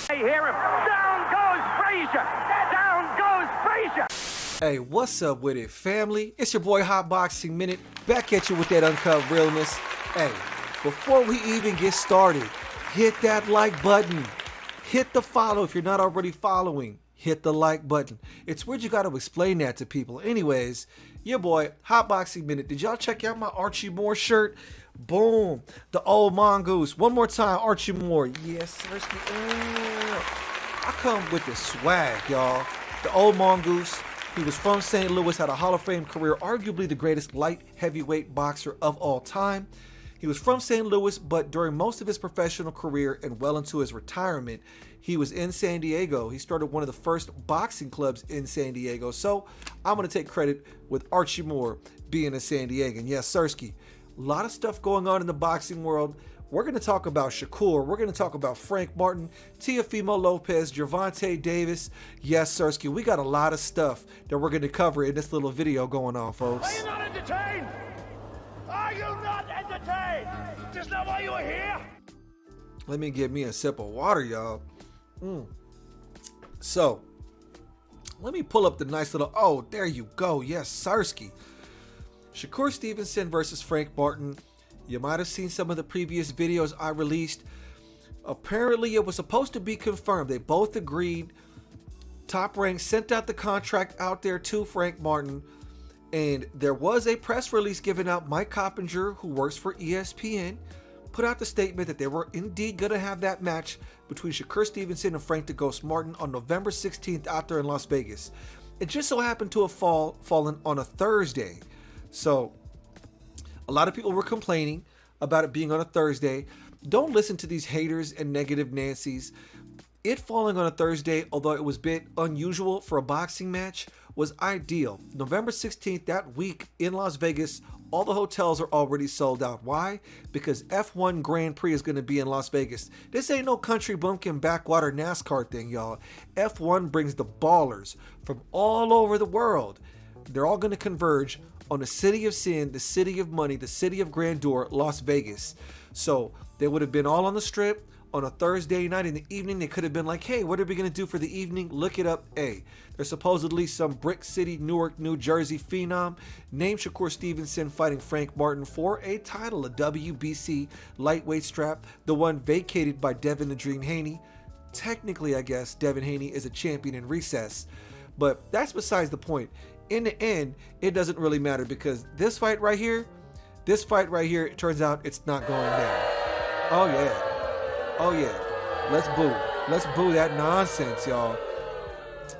They hear him. Down goes Frazier. Down goes Frazier. Hey, what's up with it, family? It's your boy Hot Boxing Minute, back at you with that uncut realness. Hey, before we even get started, hit that like button. Hit the follow if you're not already following. Hit the like button. It's weird you got to explain that to people. Anyways, your boy Hot Boxing Minute. Did y'all check out my Archie Moore shirt? Boom. The old mongoose. One more time, Archie Moore. Yes, seriously. I come with the swag, y'all. The old mongoose. He was from St. Louis, had a Hall of Fame career, arguably the greatest light heavyweight boxer of all time. He was from St. Louis, but during most of his professional career and well into his retirement, he was in San Diego. He started one of the first boxing clubs in San Diego. So I'm going to take credit with Archie Moore being a San Diegan. Yes, Sirski. A lot of stuff going on in the boxing world. We're going to talk about Shakur. We're going to talk about Frank Martin, Teofimo Lopez, Gervonta Davis. Yes, Sirski, we got a lot of stuff that we're going to cover in this little video going on, folks. Are you not entertained? Are you not entertained? Is that why you are here? Let me get me a sip of water, y'all. So, let me pull up the nice little, oh, there you go. Yes, Sirski. Shakur Stevenson versus Frank Martin. You might have seen some of the previous videos I released. Apparently, it was supposed to be confirmed. They both agreed. Top Rank sent out the contract out there to Frank Martin. And there was a press release given out. Mike Coppinger, who works for ESPN, put out the statement that they were indeed going to have that match between Shakur Stevenson and Frank the Ghost Martin on November 16th out there in Las Vegas. It just so happened to have fallen on a Thursday. So a lot of people were complaining about it being on a Thursday. Don't listen to these haters and negative Nancys. It falling on a Thursday, although it was a bit unusual for a boxing match, was ideal. November 16th, that week in Las Vegas, all the hotels are already sold out. Why? Because F1 Grand Prix is going to be in Las Vegas. This ain't no country bumpkin backwater NASCAR thing, y'all. F1 brings the ballers from all over the world. They're all going to converge on the city of sin, the city of money, the city of grandeur, Las Vegas. So they would have been all on the strip on a Thursday night in the evening. They could have been like, hey, what are we going to do for the evening? Look it up. Hey, there's supposedly some Brick City, Newark, New Jersey phenom named Shakur Stevenson fighting Frank Martin for a title, a WBC lightweight strap, the one vacated by Devin the Dream Haney. Technically, I guess, Devin Haney is a champion in recess, but that's besides the point. In the end, it doesn't really matter because this fight right here, it turns out it's not going down. Oh yeah. Let's boo that nonsense, y'all.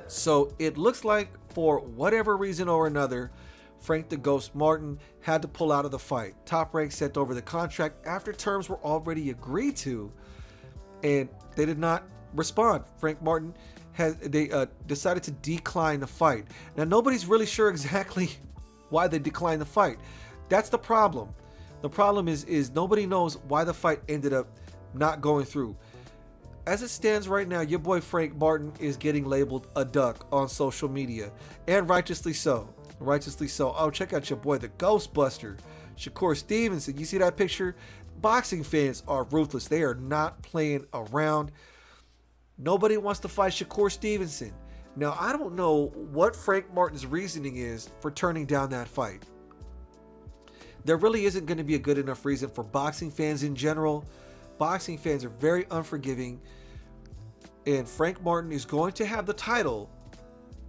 So it looks like for whatever reason or another, Frank the Ghost Martin had to pull out of the fight. Top Rank sent over the contract after terms were already agreed to, and they did not respond. Frank Martin decided to decline the fight. Now nobody's really sure exactly why they declined the fight. That's the problem. The problem is nobody knows why the fight ended up not going through. As it stands right now, your boy Frank Martin is getting labeled a duck on social media, and righteously so. Oh, check out your boy the Ghostbuster, Shakur Stevenson. You see that picture? Boxing fans are ruthless. They are not playing around. Nobody wants to fight Shakur Stevenson. Now, I don't know what Frank Martin's reasoning is for turning down that fight. There really isn't going to be a good enough reason for boxing fans in general. Boxing fans are very unforgiving, and Frank Martin is going to have the title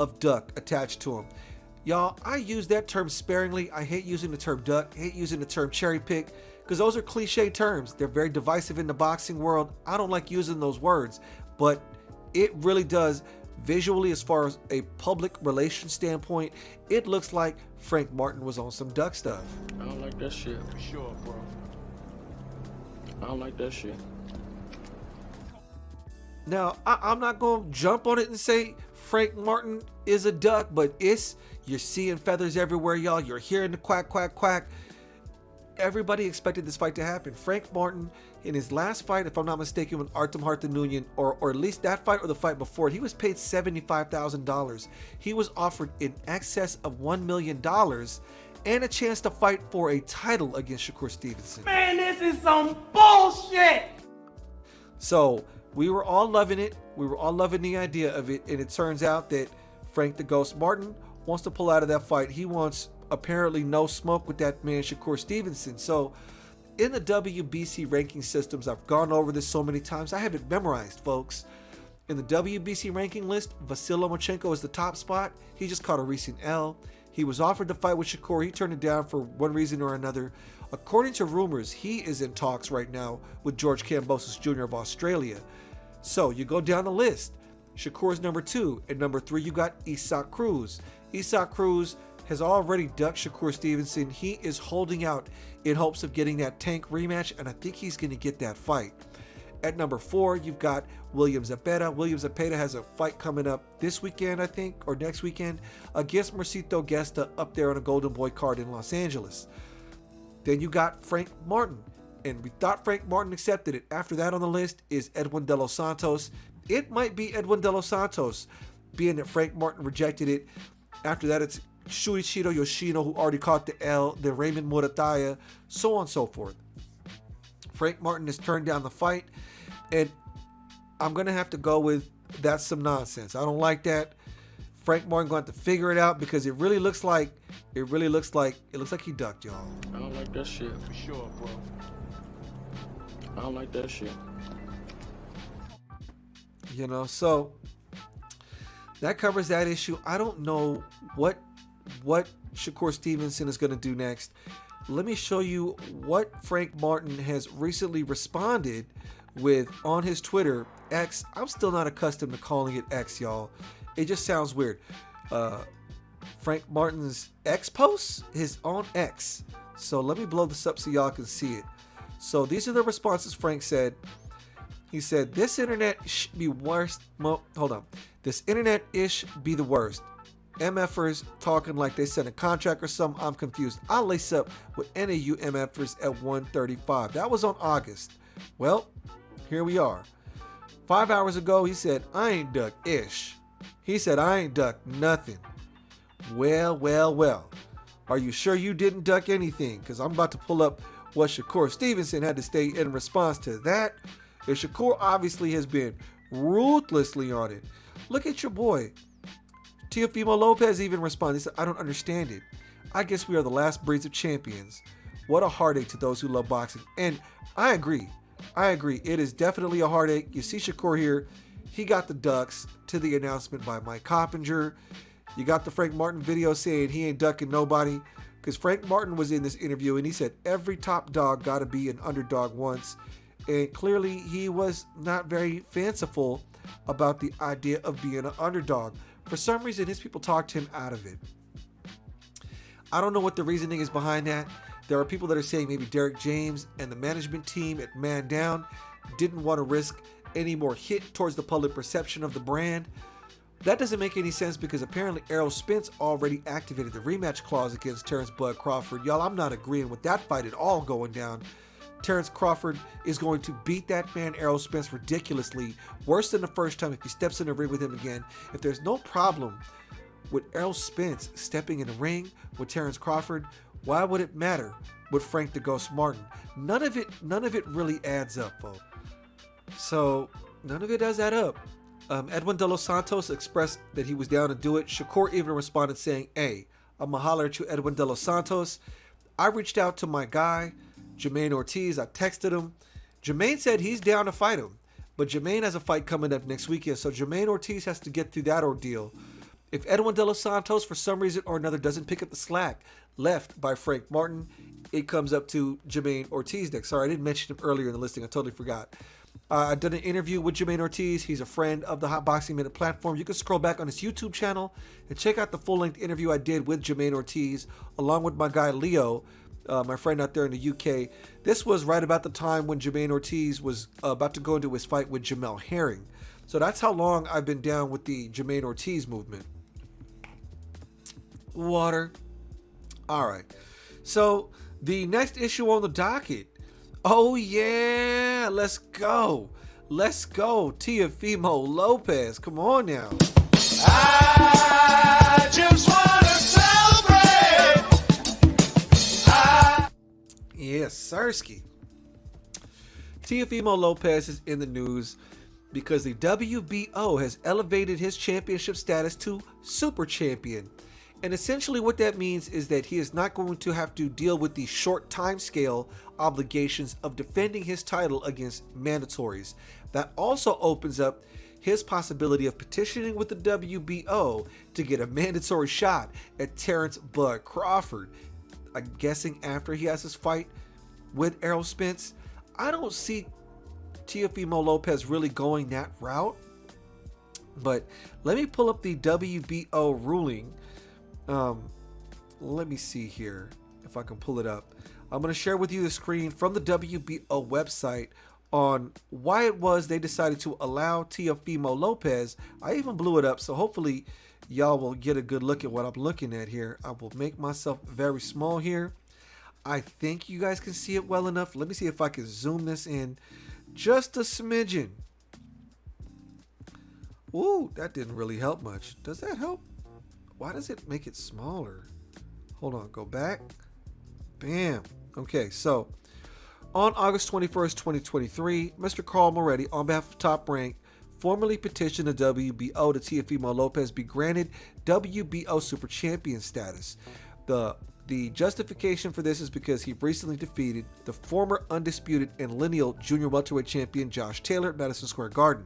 of duck attached to him. Y'all, I use that term sparingly. I hate using the term duck, hate using the term cherry pick, because those are cliche terms. They're very divisive in the boxing world. I don't like using those words, but it really does visually, as far as a public relations standpoint, it looks like Frank Martin was on some duck stuff. I don't like that shit. For sure, bro. I don't like that shit. Now, I'm not going to jump on it and say Frank Martin is a duck, but you're seeing feathers everywhere, y'all. You're hearing the quack, quack, quack. Everybody expected this fight to happen. Frank Martin, in his last fight, if I'm not mistaken, with Artem Hartununian, or at least that fight or the fight before it, he was paid $75,000. He was offered in excess of $1 million and a chance to fight for a title against Shakur Stevenson. Man, this is some bullshit! So We were all loving it. We were all loving the idea of it. And it turns out that Frank the Ghost Martin wants to pull out of that fight. He wants apparently no smoke with that man, Shakur Stevenson. So in the WBC ranking systems, I've gone over this so many times. I have it memorized, folks. In the WBC ranking list, Vasyl Lomachenko is the top spot. He just caught a recent L. He was offered to fight with Shakur. He turned it down for one reason or another. According to rumors, he is in talks right now with George Kambosos Jr. of Australia. So you go down the list. Shakur's number 2. And number 3, you got Isaac Cruz. Isaac Cruz has already ducked Shakur Stevenson. He is holding out in hopes of getting that Tank rematch, and I think he's going to get that fight. At number 4, you've got William Zepeda. William Zepeda has a fight coming up this weekend, I think, or next weekend, against Mercito Gesta up there on a Golden Boy card in Los Angeles. Then you got Frank Martin, and we thought Frank Martin accepted it. After that on the list is Edwin De Los Santos. It might be Edwin De Los Santos, being that Frank Martin rejected it. After that, it's Shuichiro Yoshino, who already caught the L, then Raymond Murataya, so on and so forth. Frank Martin has turned down the fight, and I'm going to have to go with that's some nonsense. I don't like that. Frank Martin going to have to figure it out because it looks like he ducked, y'all. I don't like that shit. For sure, bro. I don't like that shit. You know, so that covers that issue. I don't know what Shakur Stevenson is going to do next. Let me show you what Frank Martin has recently responded with on his Twitter, X. I'm still not accustomed to calling it X, y'all. It just sounds weird. Frank Martin's X posts, his own X. So let me blow this up so y'all can see it. So these are the responses Frank said. He said, this internet be worst. Well, hold on. This internet-ish be the worst. MFers talking like they sent a contract or something. I'm confused. I'll lace up with any of you MFers at 135. That was on August. Well, here we are. 5 hours ago, he said, I ain't duck ish. He said, I ain't duck nothing. Well. Are you sure you didn't duck anything? Because I'm about to pull up what Shakur Stevenson had to say in response to that. If Shakur obviously has been ruthlessly on it. Look at your boy. Teofimo Lopez even responded. He said, I don't understand it. I guess we are the last breeds of champions. What a heartache to those who love boxing. And I agree. It is definitely a heartache. You see Shakur here. He got the ducks to the announcement by Mike Coppinger. You got the Frank Martin video saying he ain't ducking nobody. Because Frank Martin was in this interview and he said every top dog got to be an underdog once. And clearly he was not very fanciful about the idea of being an underdog. For some reason, his people talked him out of it. I don't know what the reasoning is behind that. There are people that are saying maybe Derek James and the management team at Man Down didn't want to risk any more hit towards the public perception of the brand. That doesn't make any sense because apparently Errol Spence already activated the rematch clause against Terrence Bud Crawford. Y'all, I'm not agreeing with that fight at all going down. Terrence Crawford is going to beat that man Errol Spence ridiculously, worse than the first time if he steps in the ring with him again. If there's no problem with Errol Spence stepping in the ring with Terrence Crawford, why would it matter with Frank the Ghost Martin? None of it really adds up, folks. So none of it does add up. Edwin De Los Santos expressed that he was down to do it. Shakur even responded saying, hey, I'm going to holler at you, Edwin De Los Santos. I reached out to my guy, Jermaine Ortiz. I texted him. Jermaine said he's down to fight him. But Jermaine has a fight coming up next weekend, so Jermaine Ortiz has to get through that ordeal. If Edwin De Los Santos, for some reason or another, doesn't pick up the slack left by Frank Martin, it comes up to Jermaine Ortiz next. Sorry, I didn't mention him earlier in the listing. I totally forgot. I did an interview with Jermaine Ortiz. He's a friend of the Hot Boxing Minute platform. You can scroll back on his YouTube channel and check out the full-length interview I did with Jermaine Ortiz, along with my guy Leo, my friend out there in the UK. This was right about the time when Jermaine Ortiz was about to go into his fight with Jamel Herring. So that's how long I've been down with the Jermaine Ortiz movement. Water. All right. So the next issue on the docket. Oh, yeah. Let's go. Teofimo Lopez. Come on now. I just want to celebrate. Yes, Sirski. Teofimo Lopez is in the news because the WBO has elevated his championship status to super champion. And essentially what that means is that he is not going to have to deal with the short time scale obligations of defending his title against mandatories. That also opens up his possibility of petitioning with the WBO to get a mandatory shot at Terrence Bud Crawford. I'm guessing after he has his fight with Errol Spence. I don't see Teofimo Lopez really going that route. But let me pull up the WBO ruling. Let me see here if I can pull it up. I'm going to share with you the screen from the WBO website on why it was they decided to allow Teofimo Lopez. I even blew it up, so hopefully y'all will get a good look at what I'm looking at here. I will make myself very small here. I think you guys can see it well enough. Let me see if I can zoom this in just a smidgen. Ooh, that didn't really help much. Does that help? Why does it make it smaller? Hold on, go back. Bam. Okay, so on August 21st, 2023, Mr. Carl Moretti, on behalf of Top Rank, formally petitioned the WBO to Teofimo Lopez be granted WBO Super Champion status. The justification for this is because he recently defeated the former undisputed and lineal Jr Welterweight Champion Josh Taylor at Madison Square Garden.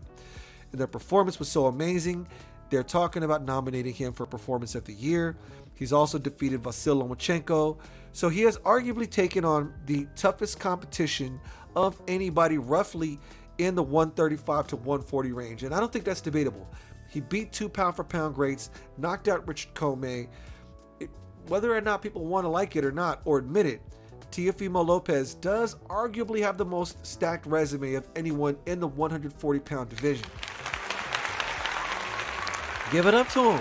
And their performance was so amazing, they're talking about nominating him for Performance of the Year. He's also defeated Vasyl Lomachenko. So he has arguably taken on the toughest competition of anybody roughly in the 135 to 140 range. And I don't think that's debatable. He beat 2 pound-for-pound greats, knocked out Richard Comey. Whether or not people want to like it or not, or admit it, Teofimo Lopez does arguably have the most stacked resume of anyone in the 140-pound division. Give it up to him.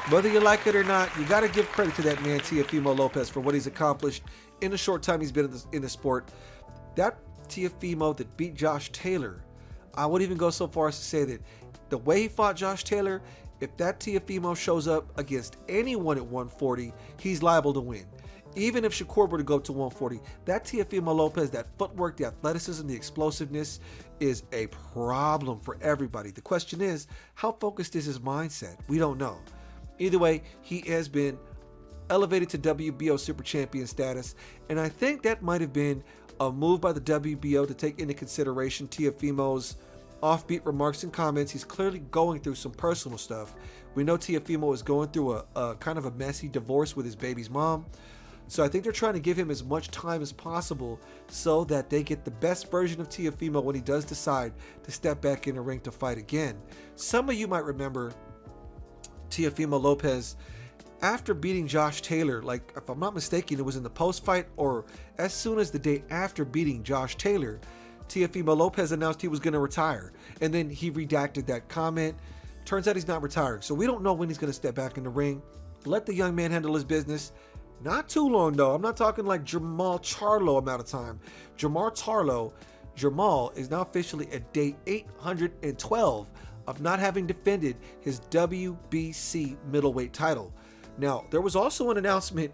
Whether you like it or not, you got to give credit to that man, Teofimo Lopez, for what he's accomplished in the short time he's been in the sport. That Teofimo that beat Josh Taylor, I would even go so far as to say that the way he fought Josh Taylor, if that Teofimo shows up against anyone at 140, he's liable to win. Even if Shakur were to go to 140, that Teofimo Lopez, that footwork, the athleticism, the explosiveness is a problem for everybody. The question is, how focused is his mindset? We don't know. Either way, he has been elevated to WBO Super Champion status, and I think that might have been a move by the WBO to take into consideration Teofimo's offbeat remarks and comments. He's clearly going through some personal stuff. We know Teofimo is going through a kind of a messy divorce with his baby's mom. So I think they're trying to give him as much time as possible so that they get the best version of Teofimo when he does decide to step back in the ring to fight again. Some of you might remember Teofimo Lopez after beating Josh Taylor. Like, if I'm not mistaken, it was in the post-fight or as soon as the day after beating Josh Taylor, Teofimo Lopez announced he was going to retire. And then he redacted that comment. Turns out he's not retiring. So we don't know when he's going to step back in the ring. Let the young man handle his business. Not too long, though. I'm not talking like Jamal Charlo amount of time. Jamal is now officially at day 812 of not having defended his WBC middleweight title. Now, there was also an announcement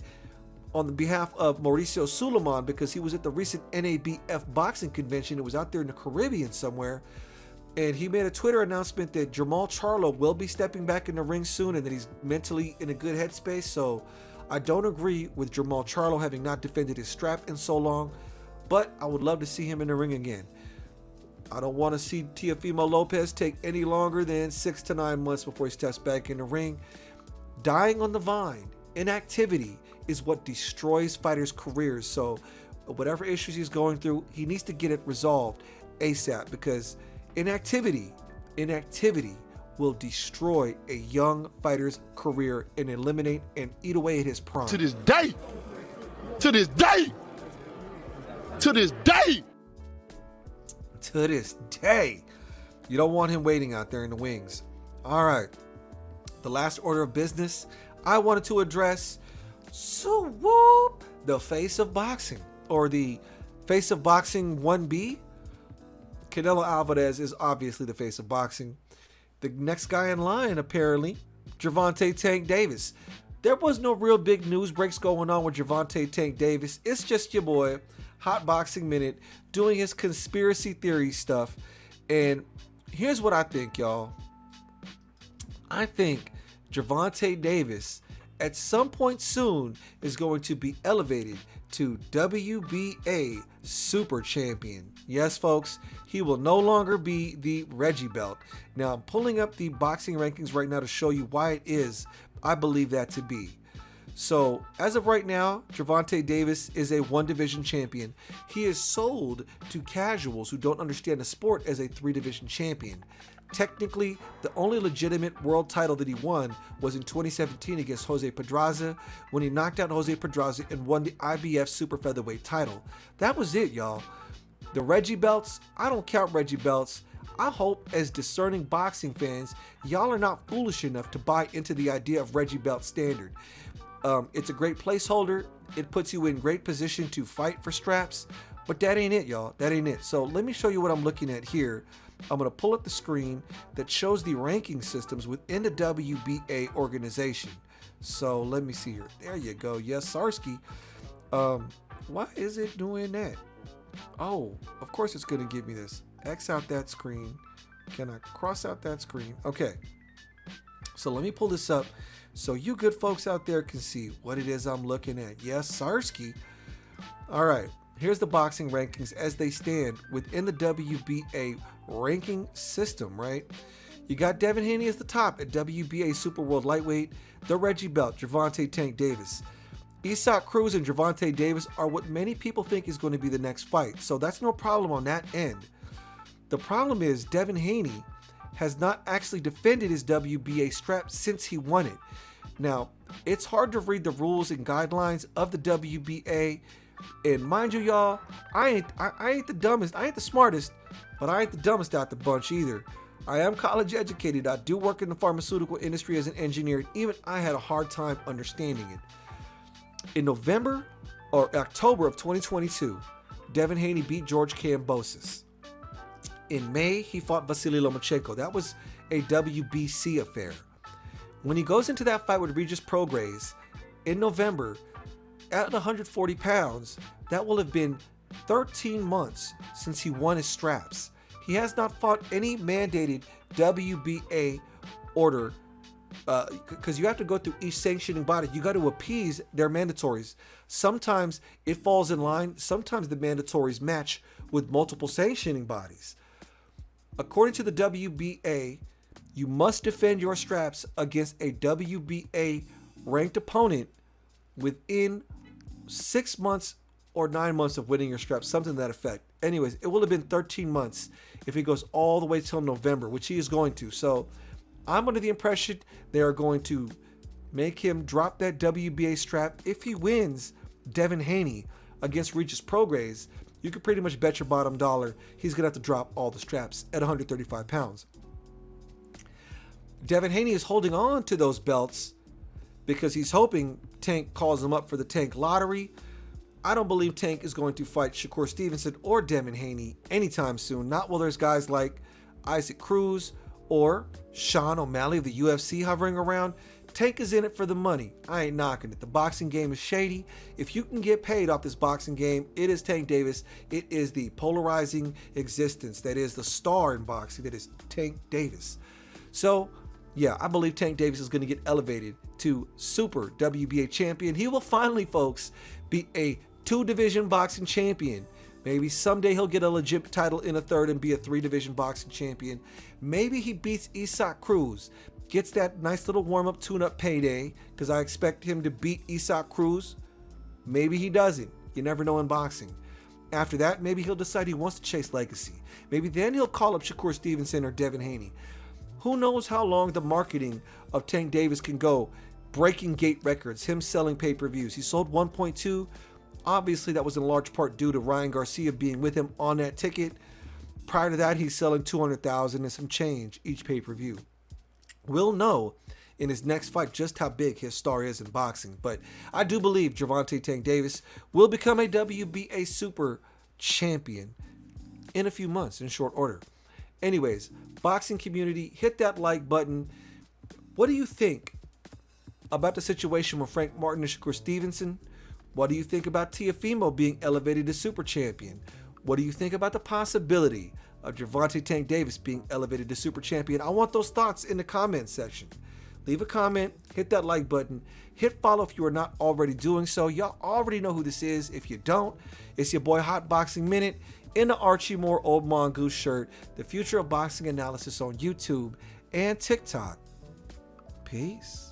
on the behalf of Mauricio Suleiman because he was at the recent NABF boxing convention. It was out there in the Caribbean somewhere. And he made a Twitter announcement that Jamal Charlo will be stepping back in the ring soon and that he's mentally in a good headspace. So I don't agree with Jamal Charlo having not defended his strap in so long, but I would love to see him in the ring again. I don't want to see Teofimo Lopez take any longer than 6 to 9 months before he steps back in the ring. Dying on the vine, inactivity, is what destroys fighters' careers. So whatever issues he's going through, he needs to get it resolved ASAP, because inactivity will destroy a young fighter's career and eliminate and eat away at his prime. To this day, you don't want him waiting out there in the wings. All right, the last order of business I wanted to address, the face of boxing, or the face of boxing 1B. Canelo Alvarez is obviously the face of boxing. The next guy in line, apparently, Gervonta Tank Davis. There was no real big news breaks going on with Gervonta Tank Davis. It's just your boy, Hot Boxing Minute, doing his conspiracy theory stuff. And Here's what I think, y'all. I think Gervonta Davis at some point soon is going to be elevated to WBA Super Champion. Yes, folks, he will no longer be the Reggie Belt. Now, I'm pulling up the boxing rankings right now to show you why it is I believe that to be. So, as of right now, Gervonta Davis is a one-division champion. He is sold to casuals who don't understand the sport as a three-division champion. Technically, the only legitimate world title that he won was in 2017 against Jose Pedraza when he knocked out Jose Pedraza and won the IBF Super Featherweight title. That was it, y'all. The Reggie Belts, I don't count Reggie Belts. I hope as discerning boxing fans, y'all are not foolish enough to buy into the idea of Reggie Belt standard. It's a great placeholder. It puts you in great position to fight for straps, but that ain't it, y'all. That ain't it. So let me show you what I'm looking at here. I'm going to pull up the screen that shows the ranking systems within the WBA organization. So let me see here. There you go. Yes, Sarsky. Why is it doing that? Oh, of course it's going to give me this. X out that screen. Can I cross out that screen? Okay. So let me pull this up so you good folks out there can see what it is I'm looking at. Yes, Sarsky. All right. Here's the boxing rankings as they stand within the WBA ranking system, right? You got Devin Haney as the top at WBA Super World Lightweight, the Reggie Belt, Gervonta Tank Davis. Isaac Cruz and Gervonta Davis are what many people think is going to be the next fight, so that's no problem on that end. The problem is Devin Haney has not actually defended his WBA strap since he won it. Now, it's hard to read the rules and guidelines of the WBA. And mind you, y'all, I ain't the dumbest, I ain't the smartest, but I ain't the dumbest out the bunch either. I am college educated. I do work in the pharmaceutical industry as an engineer, and even I had a hard time understanding it. In November or October of 2022, Devin Haney beat George Kambosos. In May, he fought Vasily Lomachenko. That was a WBC affair. When he goes into that fight with Regis Prograis in November, at 140 pounds, that will have been 13 months since he won his straps. He has not fought any mandated WBA order because you have to go through each sanctioning body. You got to appease their mandatories. Sometimes it falls in line. Sometimes the mandatories match with multiple sanctioning bodies. According to the WBA, you must defend your straps against a WBA ranked opponent within 6 months or 9 months of winning your straps, something to that effect. Anyways, it will have been 13 months if he goes all the way till November, which he is going to. So I'm under the impression they are going to make him drop that WBA strap. If he wins Devin Haney against Regis Prograis, you can pretty much bet your bottom dollar he's going to have to drop all the straps at 135 pounds. Devin Haney is holding on to those belts because he's hoping Tank calls him up for the Tank lottery. I don't believe Tank is going to fight Shakur Stevenson or Devin Haney anytime soon. Not while there's guys like Isaac Cruz or Sean O'Malley of the UFC hovering around. Tank is in it for the money. I ain't knocking it. The boxing game is shady. If you can get paid off this boxing game, it is Tank Davis. It is the polarizing existence that is the star in boxing. That is Tank Davis. So, yeah, I believe Tank Davis is going to get elevated to Super WBA champion. He will finally, folks, be a 2-division boxing champion. Maybe someday he'll get a legit title in a third and be a 3-division boxing champion. Maybe he beats Isaac Cruz, gets that nice little warm-up, tune-up payday, because I expect him to beat Isaac Cruz. Maybe he doesn't. You never know in boxing. After that, maybe he'll decide he wants to chase legacy. Maybe then he'll call up Shakur Stevenson or Devin Haney. Who knows how long the marketing of Tank Davis can go, breaking gate records, him selling pay-per-views. He sold 1.2. Obviously, that was in large part due to Ryan Garcia being with him on that ticket. Prior to that, he's selling 200,000 and some change each pay-per-view. We'll know in his next fight just how big his star is in boxing. But I do believe Gervonta Tank Davis will become a WBA Super Champion in a few months, in short order. Anyways, boxing community, hit that like button. What do you think about the situation with Frank Martin and Shakur Stevenson? What do you think about Teofimo being elevated to Super Champion? What do you think about the possibility of Gervonta Tank Davis being elevated to super champion? I want those thoughts in the comment section. Leave a comment, hit that like button, hit follow if you are not already doing so. Y'all already know who this is. If you don't, it's your boy Hot Boxing Minute in the Archie Moore Old Mongoose shirt. The future of boxing analysis on YouTube and TikTok. Peace.